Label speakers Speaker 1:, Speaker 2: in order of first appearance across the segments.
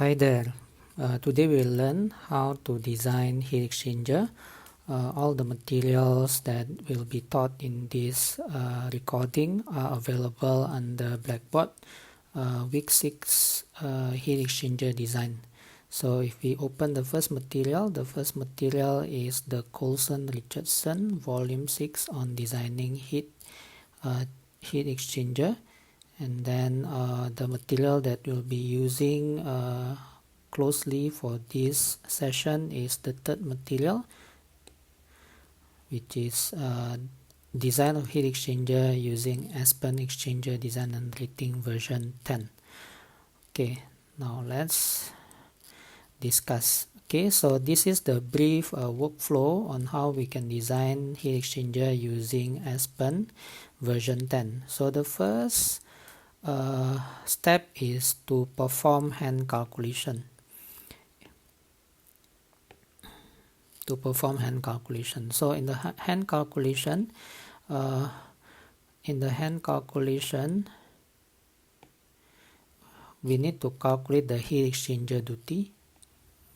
Speaker 1: Hi there. Today we'll learn how to design heat exchanger. All the materials that will be taught in this recording are available under Blackboard Week 6 heat exchanger design. So if we open the first material is the Colson-Richardson Volume 6 on designing heat exchanger. And then the material that we'll be using closely for this session is the third material, which is design of heat exchanger using Aspen Exchanger Design and Rating version 10. Okay, now let's discuss. Okay, so this is the brief workflow on how we can design heat exchanger using Aspen version 10. So the first step is to perform hand calculation. So in the hand calculation, we need to calculate the heat exchanger duty.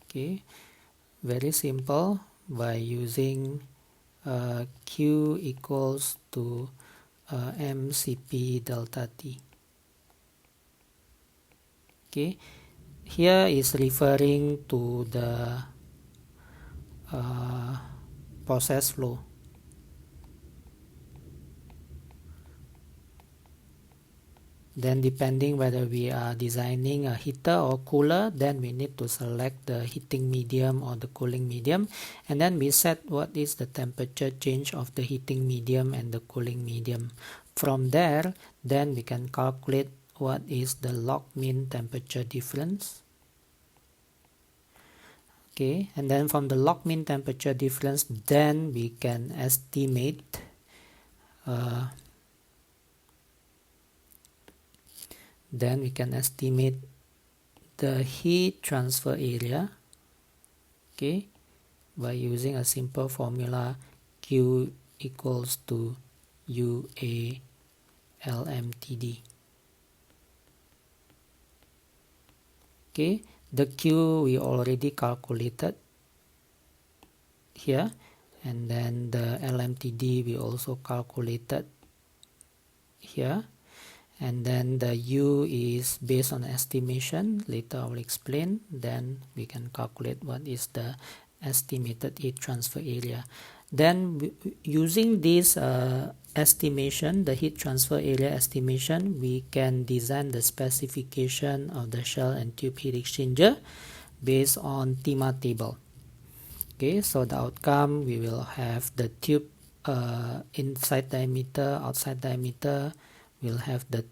Speaker 1: Okay, very simple, by using Q equals to mCp delta T. Okay, here is referring to the process flow. Then depending whether we are designing a heater or cooler, then we need to select the heating medium or the cooling medium, and then we set what is the temperature change of the heating medium and the cooling medium. From there, then we can calculate what is the log mean temperature difference. Okay, and then from the log mean temperature difference, then we can estimate the heat transfer area, okay, by using a simple formula Q equals to UA LMTD. Okay, the Q we already calculated here, and then the LMTD we also calculated here, and then the U is based on estimation. Later I will explain. Then we can calculate what is the estimated heat transfer area. Then using this estimation, the heat transfer area estimation, we can design the specification of the shell and tube heat exchanger based on TIMA table. Okay, so the outcome, we will have the tube inside diameter, outside diameter, we'll have the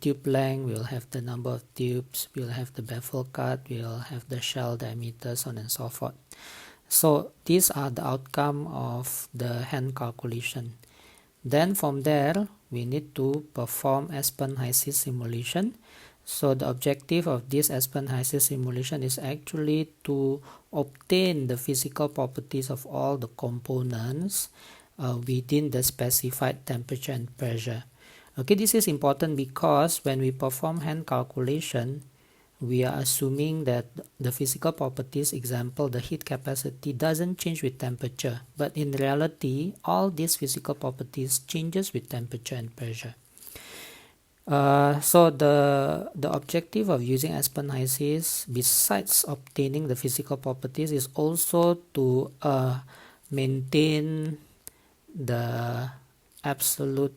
Speaker 1: tube length, we'll have the number of tubes, we'll have the baffle cut, we'll have the shell diameter, so on and so forth. So these are the outcome of the hand calculation. Then from there, we need to perform Aspen HYSYS simulation. So the objective of this Aspen HYSYS simulation is actually to obtain the physical properties of all the components within the specified temperature and pressure. Okay, this is important because when we perform hand calculation, we are assuming that the physical properties, example, the heat capacity, doesn't change with temperature. But in reality, all these physical properties changes with temperature and pressure. So the objective of using Aspen HYSYS, besides obtaining the physical properties, is also to maintain the absolute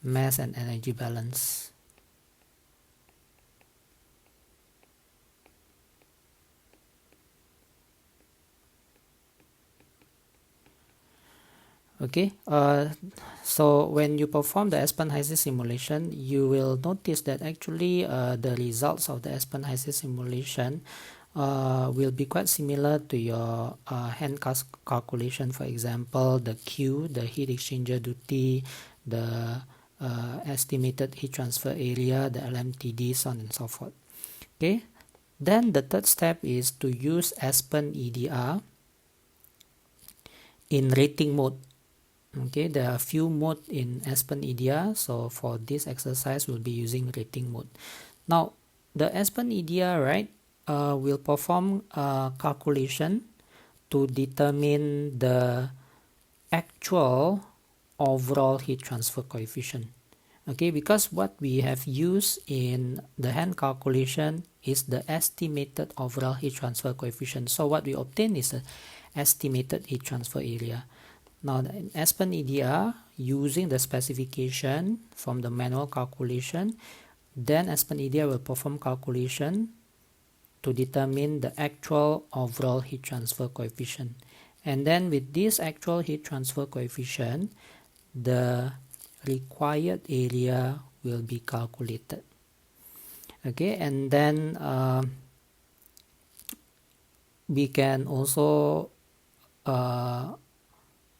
Speaker 1: mass and energy balance. Okay, so when you perform the Aspen HYSYS simulation, you will notice that actually the results of the Aspen HYSYS simulation will be quite similar to your hand calculation. For example, the Q, the heat exchanger duty, the estimated heat transfer area, the LMTD, so on and so forth. Okay, then the third step is to use Aspen EDR in rating mode. Okay, there are a few modes in Aspen EDR, so for this exercise we'll be using rating mode. Now the Aspen EDR, right, will perform a calculation to determine the actual overall heat transfer coefficient. Okay, because what we have used in the hand calculation is the estimated overall heat transfer coefficient. So what we obtain is the estimated heat transfer area. Now in Aspen EDR, using the specification from the manual calculation, then Aspen EDR will perform calculation to determine the actual overall heat transfer coefficient. And then with this actual heat transfer coefficient, the required area will be calculated. Okay, and then we can also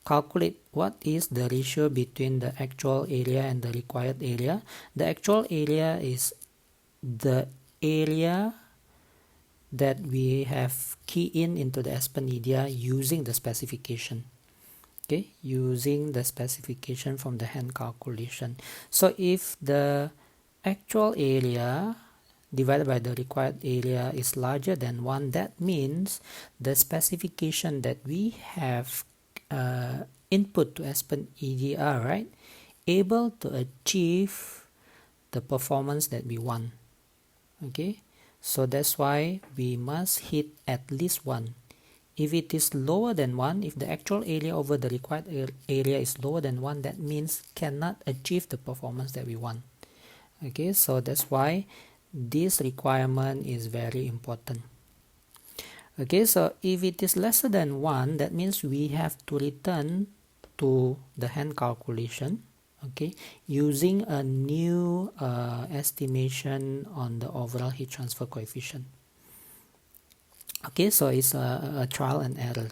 Speaker 1: calculate what is the ratio between the actual area and the required area. The actual area is the area that we have key into the Aspen EDR using the specification. Okay, using the specification from the hand calculation. So if the actual area divided by the required area is larger than 1, that means the specification that we have input to Aspen EDR, right, able to achieve the performance that we want. Okay, so that's why we must hit at least 1. If it is lower than 1, if the actual area over the required area is lower than 1, that means cannot achieve the performance that we want. Okay, so that's why this requirement is very important. Okay, so if it is lesser than 1, that means we have to return to the hand calculation, okay, using a new estimation on the overall heat transfer coefficient. Okay, so it's a trial and error.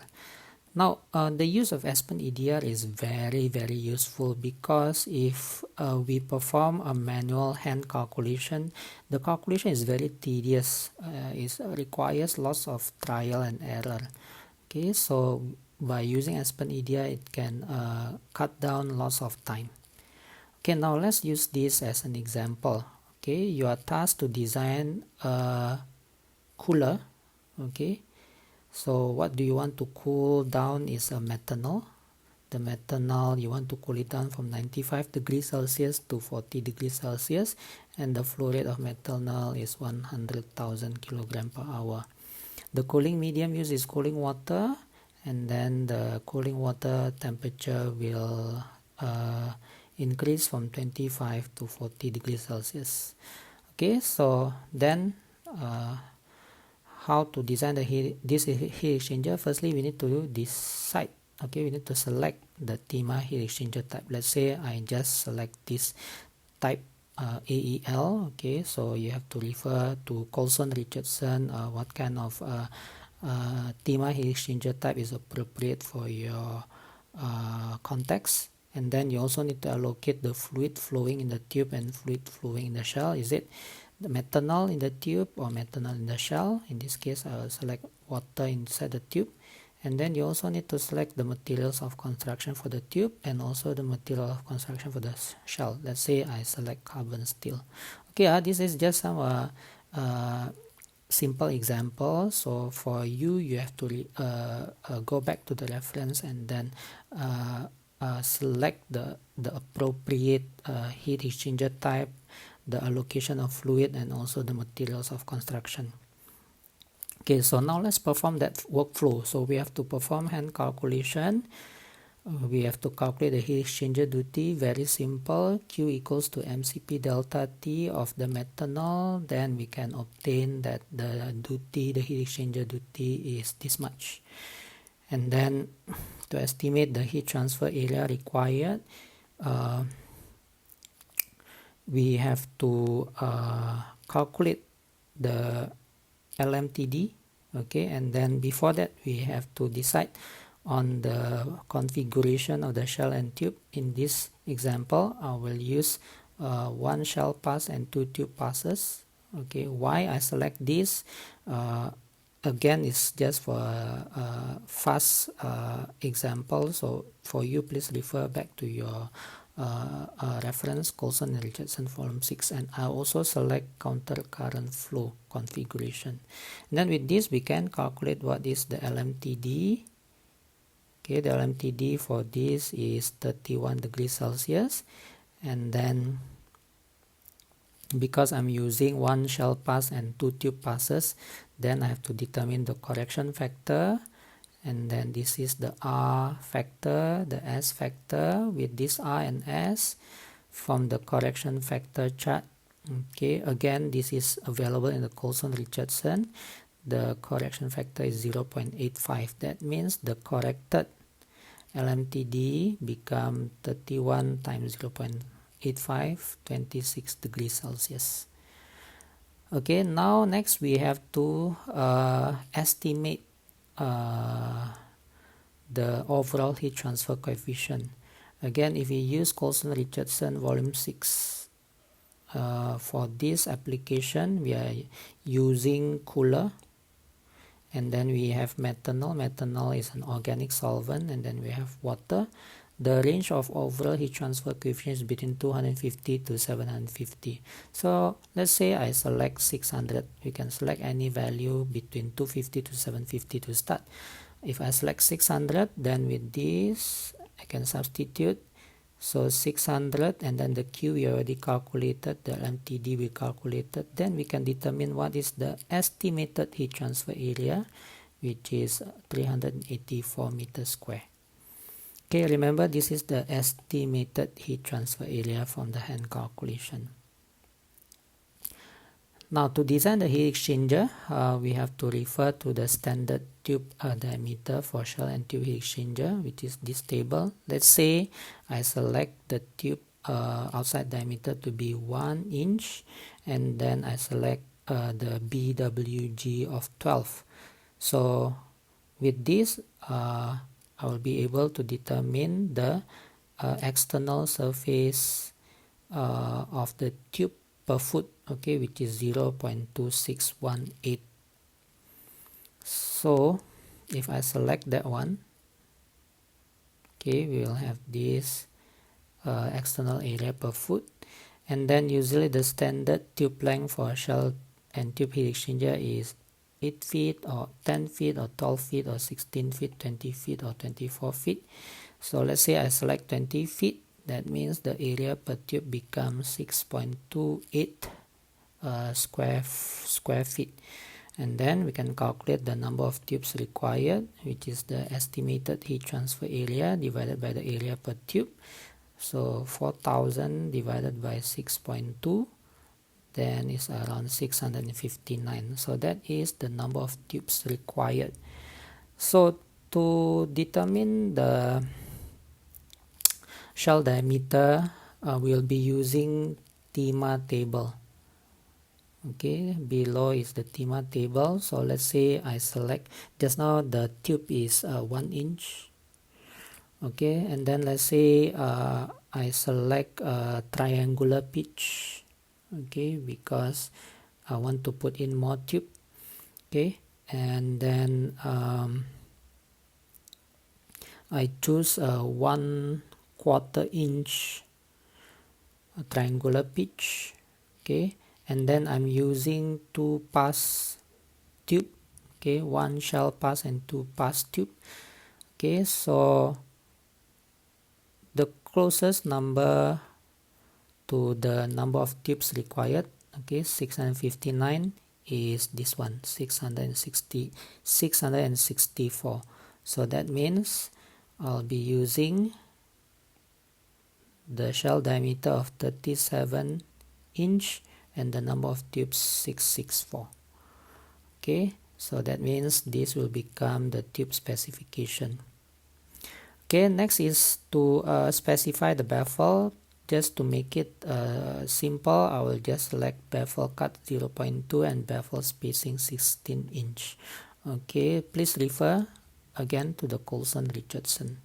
Speaker 1: Now, the use of Aspen EDR is very, very useful because if we perform a manual hand calculation, the calculation is very tedious. It requires lots of trial and error. Okay, so by using Aspen EDR, it can cut down lots of time. Okay, now let's use this as an example. Okay, you are tasked to design a cooler. Okay, so what do you want to cool down is a methanol. The methanol, you want to cool it down from 95 degrees Celsius to 40 degrees Celsius, and the flow rate of methanol is 100,000 kilogram per hour. The cooling medium used is cooling water, and then the cooling water temperature will increase from 25 to 40 degrees Celsius. Okay, so then how to design this heat exchanger? Firstly, we need to decide. Okay, we need to select the TEMA heat exchanger type. Let's say I just select this type AEL. Okay, so you have to refer to Colson Richardson what kind of TEMA heat exchanger type is appropriate for your context. And then you also need to allocate the fluid flowing in the tube and fluid flowing in the shell. Is it the methanol in the tube or methanol in the shell? In this case, I will select water inside the tube. And then you also need to select the materials of construction for the tube and also the material of construction for the shell. Let's say I select carbon steel. Okay, this is just some simple example. So for you have to go back to the reference and then select the appropriate heat exchanger type, the allocation of fluid, and also the materials of construction. Okay, so now let's perform that workflow. So we have to perform hand calculation. We have to calculate the heat exchanger duty. Very simple. Q equals to MCP delta T of the methanol. Then we can obtain that the duty, the heat exchanger duty is this much. And then to estimate the heat transfer area required, we have to calculate the LMTD. Okay, and then before that we have to decide on the configuration of the shell and tube. In this example, I will use 1 shell pass and 2 tube passes. Okay, why I select this? again, it's just for a fast example, so for you, please refer back to your reference Coulson and Richardson Volume 6, and I also select counter current flow configuration. And then with this we can calculate what is the LMTD. Okay, the LMTD for this is 31 degrees Celsius, and then because I'm using one shell pass and two tube passes, then I have to determine the correction factor, and then this is the R factor, the S factor with this R and S from the correction factor chart. Okay, again, this is available in the Coulson-Richardson. The correction factor is 0.85. That means the corrected LMTD become 31 times 0.85, 26 degrees Celsius. Okay, now next we have to estimate the overall heat transfer coefficient. Again, if we use Coulson-Richardson Volume 6, for this application we are using cooler, and then we have methanol. Methanol is an organic solvent, and then we have water. The range of overall heat transfer coefficient is between 250 to 750. So let's say I select 600. You can select any value between 250 to 750 to start. If I select 600, then with this I can substitute. So 600, and then the Q we already calculated, the LMTD we calculated. Then we can determine what is the estimated heat transfer area, which is 384 meters square. Okay, remember this is the estimated heat transfer area from the hand calculation. Now to design the heat exchanger, we have to refer to the standard tube diameter for shell and tube heat exchanger, which is this table. Let's say I select the tube outside diameter to be 1 inch, and then I select the BWG of 12. So with this, I will be able to determine the external surface of the tube per foot, okay, which is 0.2618. So if I select that one, okay, we will have this external area per foot. And then usually the standard tube length for shell and tube heat exchanger is 8 feet or 10 feet or 12 feet or 16 feet, 20 feet or 24 feet. So let's say I select 20 feet. That means the area per tube becomes 6.28 square feet. And then we can calculate the number of tubes required, which is the estimated heat transfer area divided by the area per tube. So 4000 divided by 6.2, then it's around 659. So that is the number of tubes required. So to determine the shell diameter, we'll be using TIMA table. Okay, below is the TIMA table. So let's say I select, just now the tube is 1 inch. Okay, and then let's say I select triangular pitch. Okay, because I want to put in more tube. Okay, and then I choose 1/4 inch triangular pitch. Okay, and then I'm using 2 pass tube. Okay, 1 shell pass and 2 pass tube. Okay, so the closest number to the number of tubes required, okay, 659, is this one, 664. So that means I'll be using the shell diameter of 37 inch and the number of tubes 664. Okay, so that means this will become the tube specification. Okay, next is to specify the baffle. Just to make it simple, I will just select baffle cut 0.2 and baffle spacing 16 inch. Okay, please refer again to the Coulson-Richardson.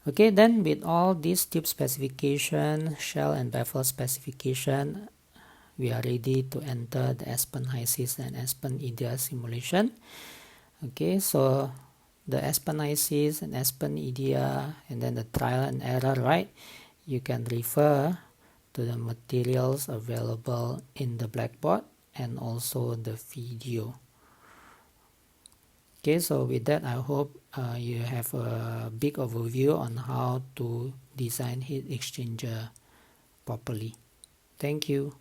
Speaker 1: Okay, then with all these tube specification, shell and baffle specification, we are ready to enter the Aspen HYSYS and Aspen EDR simulation. Okay, so the Aspen HYSYS and Aspen EDR and then the trial and error, right? You can refer to the materials available in the Blackboard and also the video. Okay, so with that, I hope you have a big overview on how to design heat exchanger properly. Thank you.